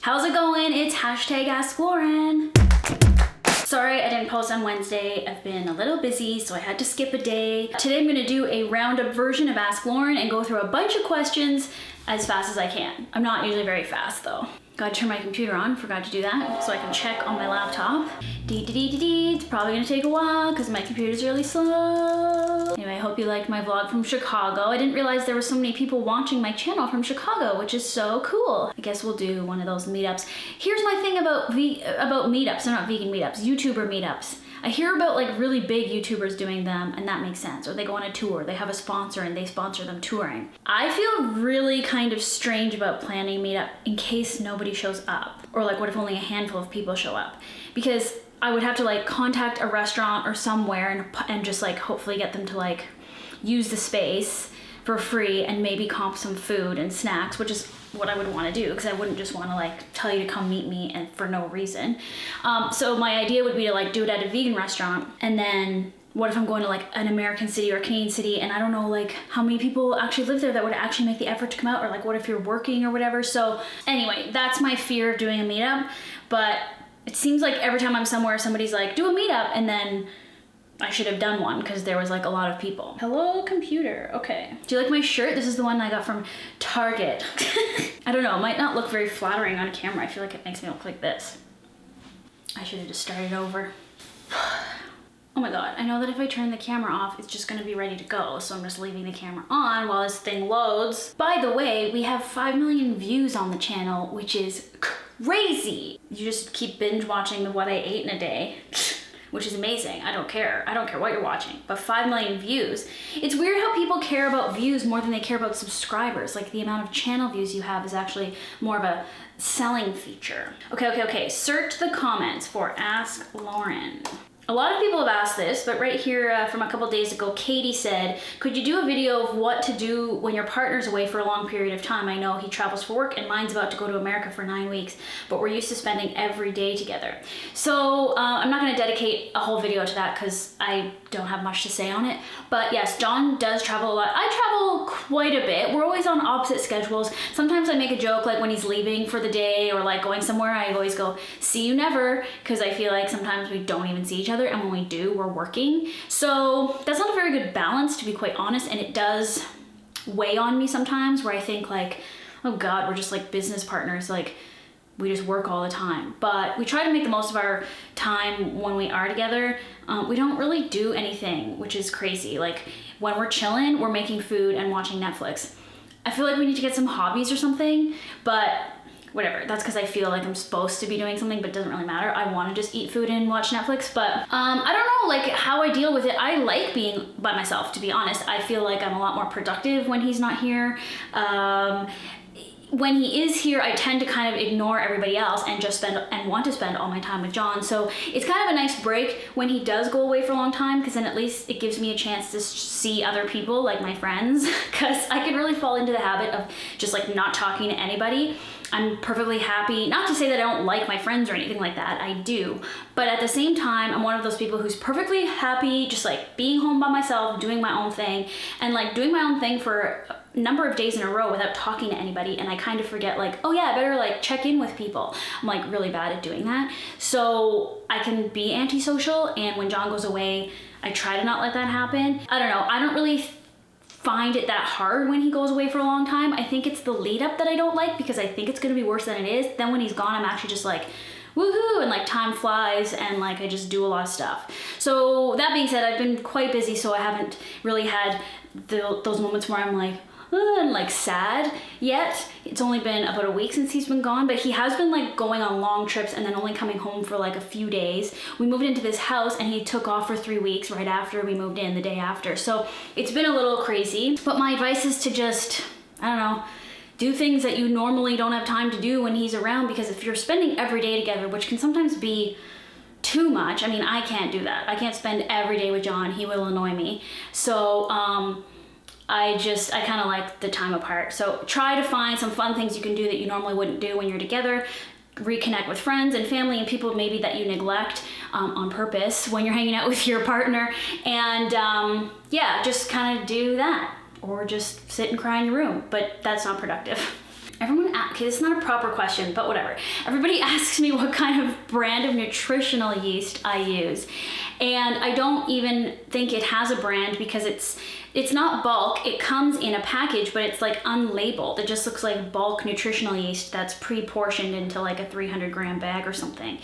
How's it going? It's hashtag Ask Lauren. Sorry I didn't post on Wednesday. I've been a little busy, so I had to skip a day. Today I'm gonna do a roundup version of Ask Lauren and go through a bunch of questions as fast as I can. I'm not usually very fast though. Gotta turn my computer on, forgot to do that, so I can check on my laptop. It's probably gonna take a while because my computer's really slow. Anyway, I hope you liked my vlog from Chicago. I didn't realize there were so many people watching my channel from Chicago, which is so cool. I guess we'll do one of those meetups. Here's my thing about meetups, they're not vegan meetups, YouTuber meetups. I hear about like really big YouTubers doing them and that makes sense. Or they go on a tour, they have a sponsor and they sponsor them touring. I feel really kind of strange about planning a meetup in case nobody shows up. Or like what if only a handful of people show up? Because I would have to like contact a restaurant or somewhere and just like hopefully get them to like use the space for free and maybe comp some food and snacks, which is what I would want to do because I wouldn't just want to like tell you to come meet me and for no reason. So my idea would be to like do it at a vegan restaurant, and then what if I'm going to like an American city or a Canadian city and I don't know like how many people actually live there that would actually make the effort to come out, or like what if you're working or whatever. So anyway, that's my fear of doing a meetup, but it seems like every time I'm somewhere somebody's like do a meetup, and then I should have done one because there was like a lot of people. Hello, computer. Okay. Do you like my shirt? This is the one I got from Target. I don't know, it might not look very flattering on camera. I feel like it makes me look like this. I should have just started over. Oh my God, I know that if I turn the camera off, it's just gonna be ready to go. So I'm just leaving the camera on while this thing loads. By the way, we have 5 million views on the channel, which is crazy. You just keep binge watching what I ate in a day. Which is amazing. I don't care. I don't care what you're watching, but 5 million views. It's weird how people care about views more than they care about subscribers. Like the amount of channel views you have is actually more of a selling feature. Okay. Search the comments for Ask Lauren. A lot of people have asked this, but right here from a couple days ago, Katie said, could you do a video of what to do when your partner's away for a long period of time? I know he travels for work and mine's about to go to America for 9 weeks, but we're used to spending every day together. So I'm not gonna dedicate a whole video to that because I don't have much to say on it. But yes, John does travel a lot. I travel quite a bit. We're always on opposite schedules. Sometimes I make a joke like when he's leaving for the day or like going somewhere, I always go, see you never, because I feel like sometimes we don't even see each other, and when we do, we're working. So that's not a very good balance, to be quite honest, and it does weigh on me sometimes where I think like, oh God, we're just like business partners, like we just work all the time. But we try to make the most of our time when we are together. We don't really do anything, which is crazy. Like when we're chilling, we're making food and watching Netflix. I feel like we need to get some hobbies or something, but whatever, that's because I feel like I'm supposed to be doing something, but it doesn't really matter. I want to just eat food and watch Netflix, but I don't know like how I deal with it. I like being by myself, to be honest. I feel like I'm a lot more productive when he's not here. When he is here, I tend to kind of ignore everybody else and just want to spend all my time with John. So it's kind of a nice break when he does go away for a long time, because then at least it gives me a chance to see other people, like my friends, because I can really fall into the habit of just like not talking to anybody. I'm perfectly happy, not to say that I don't like my friends or anything like that, I do, but at the same time, I'm one of those people who's perfectly happy just like being home by myself, doing my own thing, and like doing my own thing for a number of days in a row without talking to anybody, and I kind of forget like, oh yeah, I better like check in with people. I'm like really bad at doing that. So I can be antisocial, and when John goes away, I try to not let that happen. I don't know, I don't really find it that hard when he goes away for a long time. I think it's the lead up that I don't like, because I think it's gonna be worse than it is. Then when he's gone, I'm actually just like, woohoo, and like time flies, and like I just do a lot of stuff. So that being said, I've been quite busy, so I haven't really had those moments where I'm like, and like sad yet. It's only been about a week since he's been gone, but he has been like going on long trips and then only coming home for like a few days. We moved into this house and he took off for 3 weeks right after we moved in, the day after. So it's been a little crazy, but my advice is to just, I don't know, do things that you normally don't have time to do when he's around, because if you're spending every day together, which can sometimes be too much, I mean, I can't do that. I can't spend every day with John. He will annoy me. So, I kind of like the time apart. So try to find some fun things you can do that you normally wouldn't do when you're together. Reconnect with friends and family and people maybe that you neglect on purpose when you're hanging out with your partner. And yeah, just kind of do that. Or just sit and cry in your room, but that's not productive. okay, this is not a proper question, but whatever. Everybody asks me what kind of brand of nutritional yeast I use. And I don't even think it has a brand because it's not bulk. It comes in a package, but it's like unlabeled. It just looks like bulk nutritional yeast that's pre-portioned into like a 300 gram bag or something.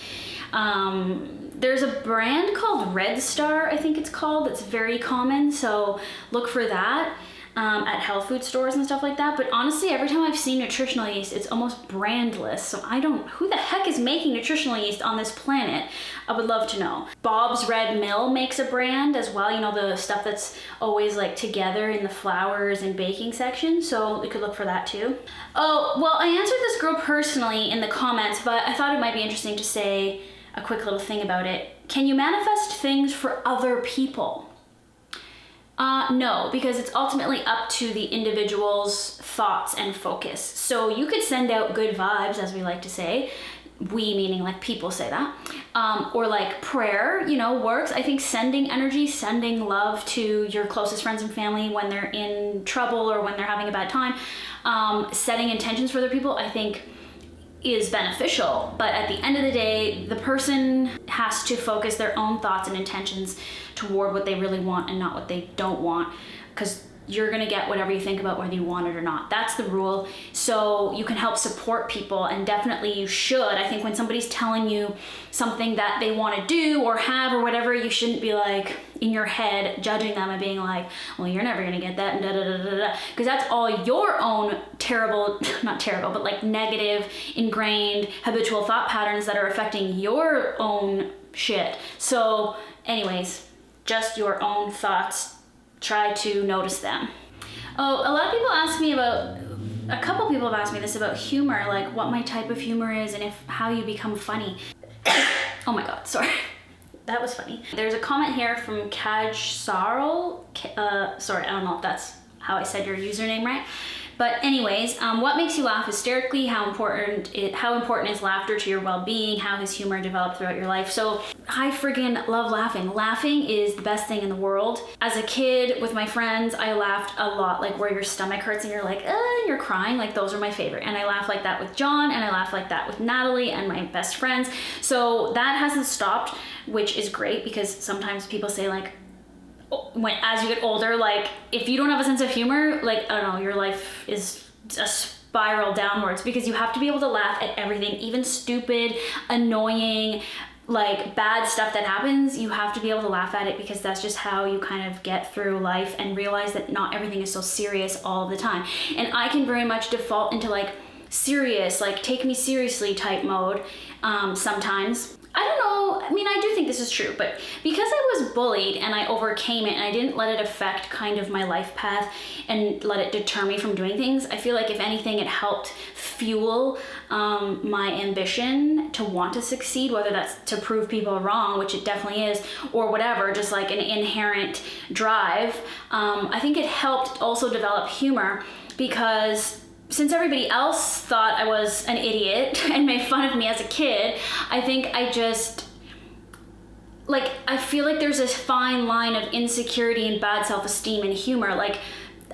There's a brand called Red Star, I think it's called, that's very common. So look for that. At health food stores and stuff like that. But honestly, every time I've seen nutritional yeast, it's almost brandless. So who the heck is making nutritional yeast on this planet? I would love to know. Bob's Red Mill makes a brand as well. You know, the stuff that's always like together in the flours and baking section. So we could look for that too. Oh, well, I answered this girl personally in the comments, but I thought it might be interesting to say a quick little thing about it. Can you manifest things for other people? No, because it's ultimately up to the individual's thoughts and focus. So you could send out good vibes, as we like to say. We meaning like people say that. Or like prayer, you know, works. I think sending energy, sending love to your closest friends and family when they're in trouble or when they're having a bad time, setting intentions for other people, I think is beneficial. But at the end of the day, the person has to focus their own thoughts and intentions toward what they really want and not what they don't want, because you're gonna get whatever you think about whether you want it or not. That's the rule. So you can help support people, and definitely you should. I think when somebody's telling you something that they want to do or have or whatever, you shouldn't be like in your head judging them and being like, well, you're never gonna get that, and da da da da da, because that's all your own terrible, not terrible, but like negative, ingrained, habitual thought patterns that are affecting your own shit. So anyways, just your own thoughts. Try to notice them. Oh, a lot of people ask me about, a couple people have asked me this about humor, like what my type of humor is and how you become funny. Oh my God, sorry. That was funny. There's a comment here from Kaj Sarl. Sorry, I don't know if that's how I said your username right. But anyways, what makes you laugh hysterically? How important is laughter to your well-being? How has humor developed throughout your life? So I friggin' love laughing. Laughing is the best thing in the world. As a kid with my friends, I laughed a lot, like where your stomach hurts and you're like, you're crying. Like those are my favorite. And I laugh like that with John, and I laugh like that with Natalie and my best friends. So that hasn't stopped, which is great, because sometimes people say like, as you get older, like if you don't have a sense of humor, like I don't know, your life is a spiral downwards, because you have to be able to laugh at everything, even stupid, annoying, like bad stuff that happens. You have to be able to laugh at it, because that's just how you kind of get through life and realize that not everything is so serious all the time. And I can very much default into like serious, like take me seriously type mode sometimes. I don't know, I mean, I do think this is true, but because I was bullied and I overcame it and I didn't let it affect kind of my life path and let it deter me from doing things, I feel like if anything, it helped fuel my ambition to want to succeed, whether that's to prove people wrong, which it definitely is, or whatever, just like an inherent drive. I think it helped also develop humor, because since everybody else thought I was an idiot and made fun of me as a kid, I think I feel like there's this fine line of insecurity and bad self-esteem and humor. Like,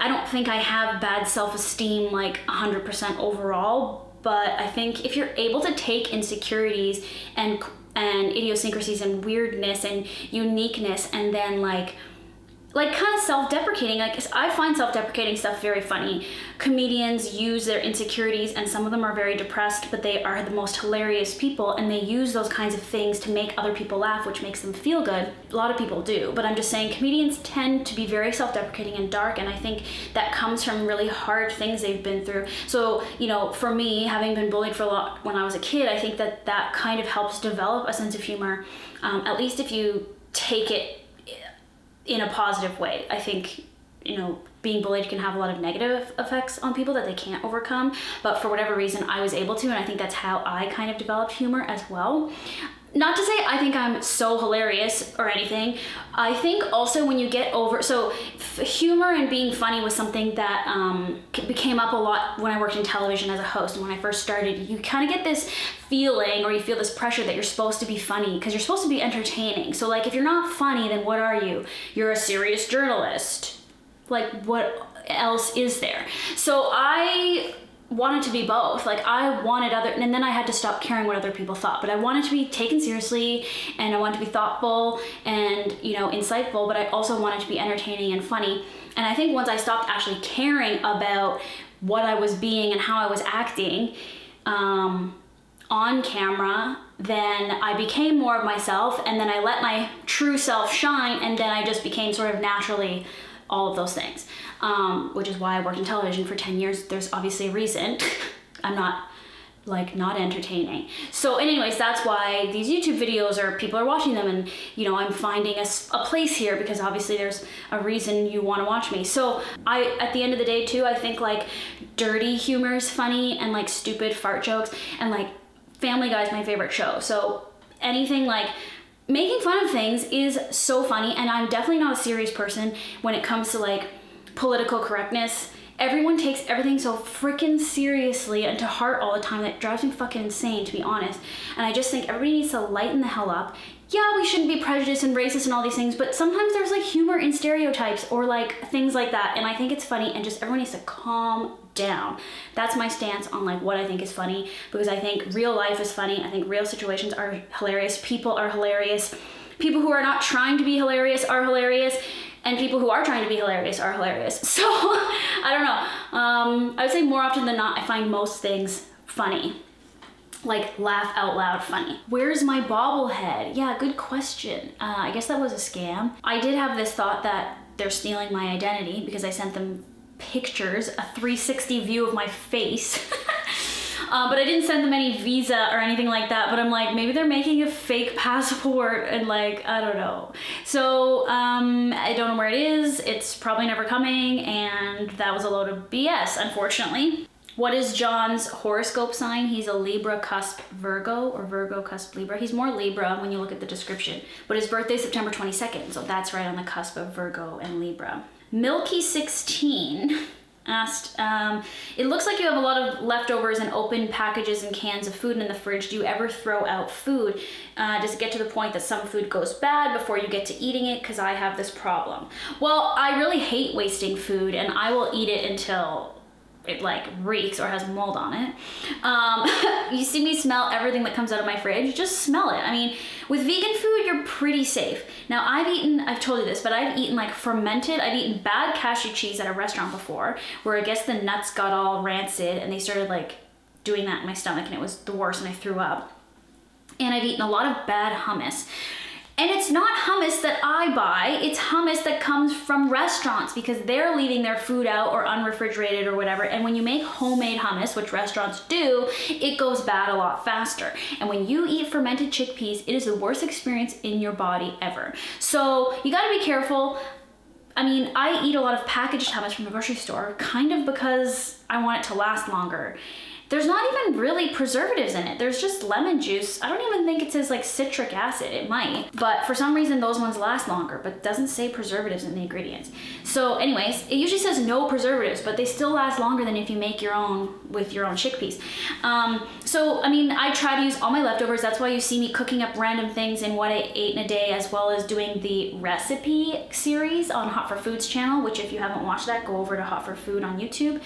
I don't think I have bad self-esteem like 100% overall, but I think if you're able to take insecurities and idiosyncrasies and weirdness and uniqueness and then like kind of self-deprecating, like I find self-deprecating stuff very funny. Comedians use their insecurities, and some of them are very depressed, but they are the most hilarious people, and they use those kinds of things to make other people laugh, which makes them feel good. A lot of people do, but I'm just saying comedians tend to be very self-deprecating and dark, and I think that comes from really hard things they've been through. So, you know, for me, having been bullied for a lot when I was a kid, I think that kind of helps develop a sense of humor, at least if you take it in a positive way. I think, you know, being bullied can have a lot of negative effects on people that they can't overcome, but for whatever reason I was able to, and I think that's how I kind of developed humor as well. Not to say I think I'm so hilarious or anything. I think also when you get over, so humor and being funny was something that came up a lot when I worked in television as a host. And when I first started, you kind of get this feeling, or you feel this pressure that you're supposed to be funny because you're supposed to be entertaining. So like if you're not funny, then what are you? You're a serious journalist. Like what else is there? So I wanted to be both. Like I wanted and then I had to stop caring what other people thought, but I wanted to be taken seriously and I wanted to be thoughtful and, you know, insightful, but I also wanted to be entertaining and funny. And I think once I stopped actually caring about what I was being and how I was acting on camera, then I became more of myself, and then I let my true self shine, and then I just became sort of naturally all of those things, which is why I worked in television for 10 years. There's obviously a reason. I'm not entertaining. So anyways, that's why these YouTube videos people are watching them, and you know, I'm finding a place here because obviously there's a reason you want to watch me. So at the end of the day too, I think like dirty humor is funny, and like stupid fart jokes, and like Family Guy is my favorite show. So anything like making fun of things is so funny, and I'm definitely not a serious person when it comes to like political correctness. Everyone takes everything so freaking seriously and to heart all the time that drives me fucking insane, to be honest. And I just think everybody needs to lighten the hell up. Yeah, we shouldn't be prejudiced and racist and all these things, but sometimes there's like humor in stereotypes or like things like that, and I think it's funny, and just everyone needs to calm down. That's my stance on like what I think is funny, because I think real life is funny. I think real situations are hilarious. People are hilarious. People who are not trying to be hilarious are hilarious. And people who are trying to be hilarious are hilarious. So, I don't know. I would say more often than not, I find most things funny. Like, laugh out loud funny. Where's my bobblehead? Yeah, good question. I guess that was a scam. I did have this thought that they're stealing my identity because I sent them pictures, a 360 view of my face. But I didn't send them any visa or anything like that, but I'm like, maybe they're making a fake passport and like, I don't know. So I don't know where it is. It's probably never coming, and that was a load of BS, unfortunately. What is John's horoscope sign? He's a Libra cusp Virgo, or Virgo cusp Libra. He's more Libra when you look at the description, but his birthday is September 22nd, so that's right on the cusp of Virgo and Libra. Milky16 asked, it looks like you have a lot of leftovers and open packages and cans of food in the fridge. Do you ever throw out food? Does it get to the point that some food goes bad before you get to eating it? Because I have this problem. Well, I really hate wasting food, and I will eat it until it like reeks or has mold on it. You see me smell everything that comes out of my fridge, just smell it. I mean, with vegan food, you're pretty safe. Now I've told you this, but I've eaten like I've eaten bad cashew cheese at a restaurant before, where I guess the nuts got all rancid and they started like doing that in my stomach, and it was the worst, and I threw up. And I've eaten a lot of bad hummus. And it's not hummus that I buy, it's hummus that comes from restaurants, because they're leaving their food out or unrefrigerated or whatever. And when you make homemade hummus, which restaurants do, it goes bad a lot faster. And when you eat fermented chickpeas, it is the worst experience in your body ever. So you gotta be careful. I mean, I eat a lot of packaged hummus from the grocery store, kind of because I want it to last longer. There's not even really preservatives in it. There's just lemon juice. I don't even think it says like citric acid. It might, but for some reason those ones last longer, but it doesn't say preservatives in the ingredients. So anyways, it usually says no preservatives, but they still last longer than if you make your own with your own chickpeas. So, I mean, I try to use all my leftovers. That's why you see me cooking up random things in what I ate in a day, as well as doing the recipe series on Hot for Food's channel, which if you haven't watched that, go over to Hot for Food on YouTube.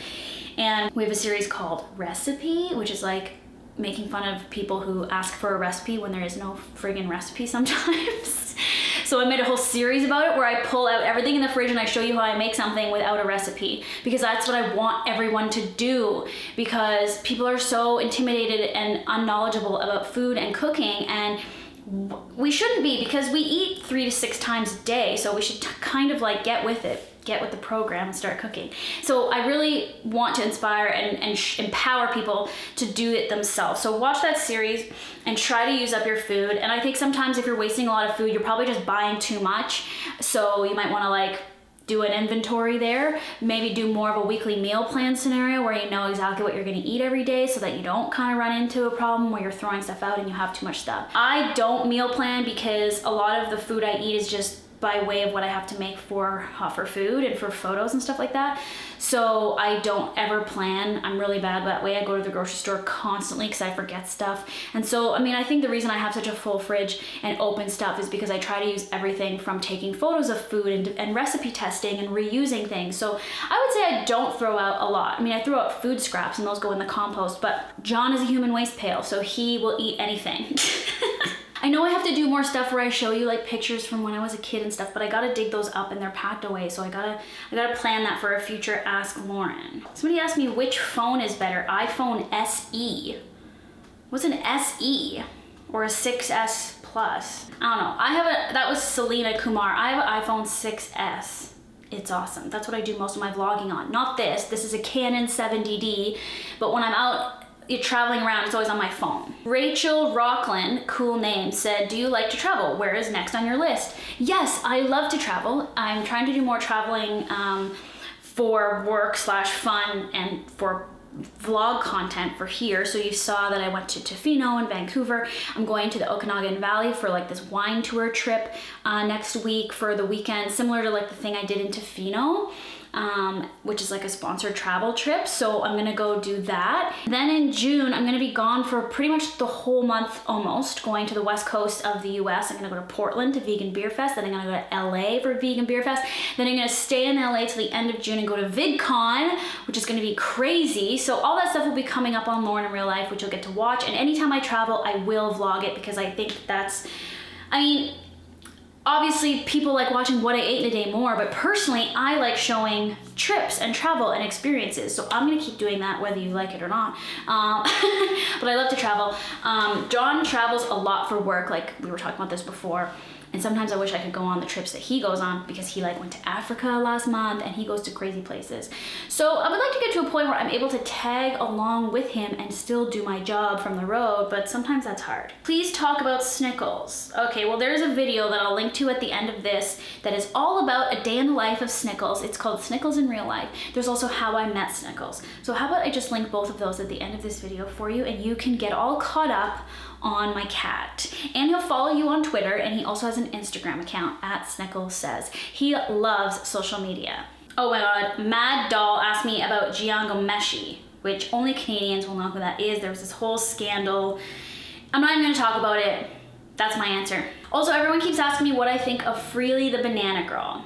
And we have a series called Recipe, which is like making fun of people who ask for a recipe when there is no friggin' recipe sometimes. So I made a whole series about it where I pull out everything in the fridge and I show you how I make something without a recipe, because that's what I want everyone to do, because people are so intimidated and unknowledgeable about food and cooking, and we shouldn't be, because we eat 3 to 6 times a day, so we should kind of like get with it. Get with the program and start cooking. So I really want to inspire and empower people to do it themselves. So watch that series and try to use up your food. And I think sometimes if you're wasting a lot of food, you're probably just buying too much. So you might want to like do an inventory there, maybe do more of a weekly meal plan scenario where you know exactly what you're going to eat every day, so that you don't kind of run into a problem where you're throwing stuff out and you have too much stuff. I don't meal plan because a lot of the food I eat is just by way of what I have to make for food and for photos and stuff like that. So I don't ever plan. I'm really bad that way. I go to the grocery store constantly because I forget stuff. And so, I mean, I think the reason I have such a full fridge and open stuff is because I try to use everything from taking photos of food and recipe testing and reusing things. So I would say I don't throw out a lot. I mean, I throw out food scraps and those go in the compost, but John is a human waste pail, so he will eat anything. I know I have to do more stuff where I show you like pictures from when I was a kid and stuff, but I gotta dig those up and they're packed away. So I gotta plan that for a future Ask Lauren. Somebody asked me which phone is better, iPhone SE. What's an SE or a 6S Plus? I don't know. That was Selena Kumar. I have an iPhone 6S. It's awesome. That's what I do most of my vlogging on. Not this. This is a Canon 70D, but when I'm out traveling around, it's always on my phone. Rachel Rockland, cool name, said, do you like to travel? Where is next on your list? Yes, I love to travel. I'm trying to do more traveling for work/fun and for vlog content for here. So you saw that I went to Tofino in Vancouver. I'm going to the Okanagan Valley for like this wine tour trip next week for the weekend, similar to like the thing I did in Tofino. Which is like a sponsored travel trip. So I'm gonna go do that. Then in June, I'm gonna be gone for pretty much the whole month almost, going to the west coast of the US. I'm gonna go to Portland to Vegan Beer Fest. Then I'm gonna go to LA for Vegan Beer Fest. Then I'm gonna stay in LA till the end of June and go to VidCon, which is gonna be crazy. So all that stuff will be coming up on Lauren in Real Life, which you'll get to watch. And anytime I travel, I will vlog it because I think that's, I mean, obviously people like watching what I ate in a day more, but personally I like showing trips and travel and experiences. So I'm gonna keep doing that whether you like it or not. But I love to travel. John travels a lot for work, like we were talking about this before. And sometimes I wish I could go on the trips that he goes on because he like went to Africa last month and he goes to crazy places. So I would like to get to a point where I'm able to tag along with him and still do my job from the road, but sometimes that's hard. Please talk about Snickles. Okay, well there's a video that I'll link to at the end of this that is all about a day in the life of Snickles. It's called Snickles in Real Life. There's also how I met Snickles. So how about I just link both of those at the end of this video for you and you can get all caught up on my cat. And he'll follow you on Twitter, and he also has an Instagram account at Snickles Says. He loves social media. Oh my god, Mad Doll asked me about Jian Gomeshi, which only Canadians will know who that is. There was this whole scandal. I'm not even gonna talk about it. That's my answer. Also, everyone keeps asking me what I think of Freelee the banana girl.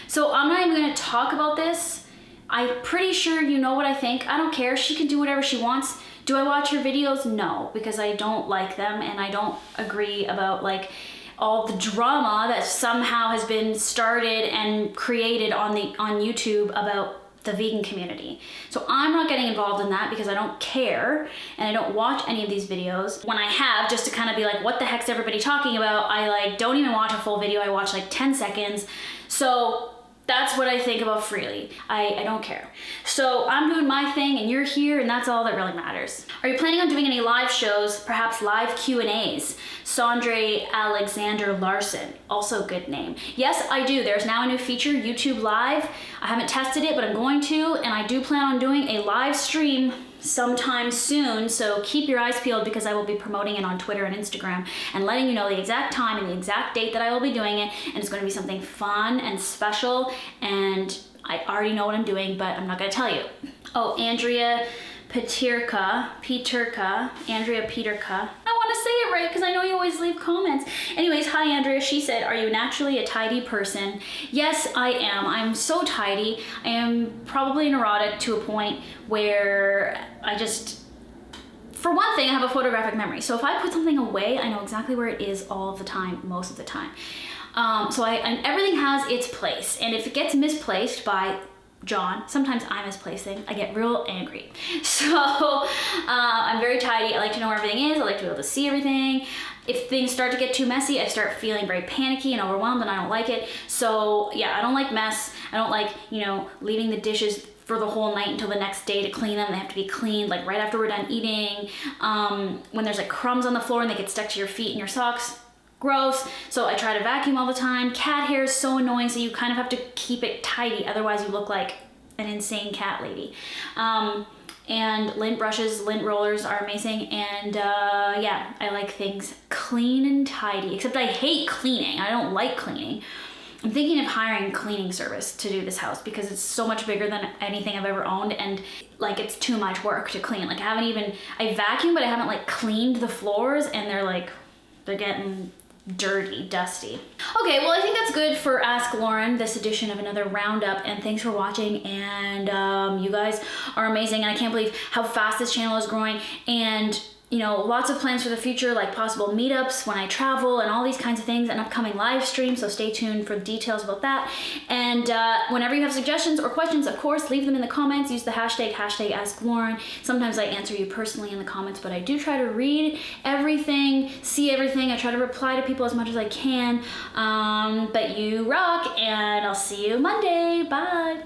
So I'm not even gonna talk about this. I'm pretty sure you know what I think. I don't care, she can do whatever she wants. Do I watch her videos? No, because I don't like them and I don't agree about like all the drama that somehow has been started and created on YouTube about the vegan community. So I'm not getting involved in that because I don't care and I don't watch any of these videos. When I have, just to kind of be like, what the heck's everybody talking about? I like don't even watch a full video. I watch like 10 seconds. So that's what I think about Freelee. I don't care. So I'm doing my thing and you're here and that's all that really matters. Are you planning on doing any live shows, perhaps live Q&As? Sondre Alexander Larson, also good name. Yes, I do. There's now a new feature, YouTube Live. I haven't tested it, but I'm going to, and I do plan on doing a live stream sometime soon, so keep your eyes peeled because I will be promoting it on Twitter and Instagram and letting you know the exact time and the exact date that I will be doing it, and it's going to be something fun and special, and I already know what I'm doing, but I'm not going to tell you. Oh, Andrea Peterka, Andrea Peterka. I want to say it right because I know you always leave comments. Anyways, hi Andrea, she said, are you naturally a tidy person? Yes, I am. I'm so tidy. I am probably neurotic to a point where I just, for one thing, I have a photographic memory. So if I put something away, I know exactly where it is all of the time, most of the time. And everything has its place. And if it gets misplaced by John, sometimes I misplace things, I get real angry. So I'm very tidy. I like to know where everything is. I like to be able to see everything. If things start to get too messy, I start feeling very panicky and overwhelmed and I don't like it. So yeah, I don't like mess. I don't like, you know, leaving the dishes for the whole night until the next day to clean them. They have to be cleaned like right after we're done eating. When there's like crumbs on the floor and they get stuck to your feet and your socks, gross. So I try to vacuum all the time. Cat hair is so annoying, so you kind of have to keep it tidy, otherwise you look like an insane cat lady. And lint brushes, lint rollers are amazing, and yeah, I like things clean and tidy, except I hate cleaning. I don't like cleaning. I'm thinking of hiring a cleaning service to do this house because it's so much bigger than anything I've ever owned, and like it's too much work to clean. Like I vacuumed, but I haven't like cleaned the floors, and they're getting dirty, dusty. Okay, well I think that's good for Ask Lauren, this edition of another roundup, and thanks for watching, and you guys are amazing, and I can't believe how fast this channel is growing, and you know, lots of plans for the future, like possible meetups when I travel and all these kinds of things, and upcoming live streams, so stay tuned for details about that. And whenever you have suggestions or questions, of course, leave them in the comments. Use the hashtag #AskLauren. Sometimes I answer you personally in the comments, but I do try to read everything, see everything. I try to reply to people as much as I can. But you rock, and I'll see you Monday. Bye.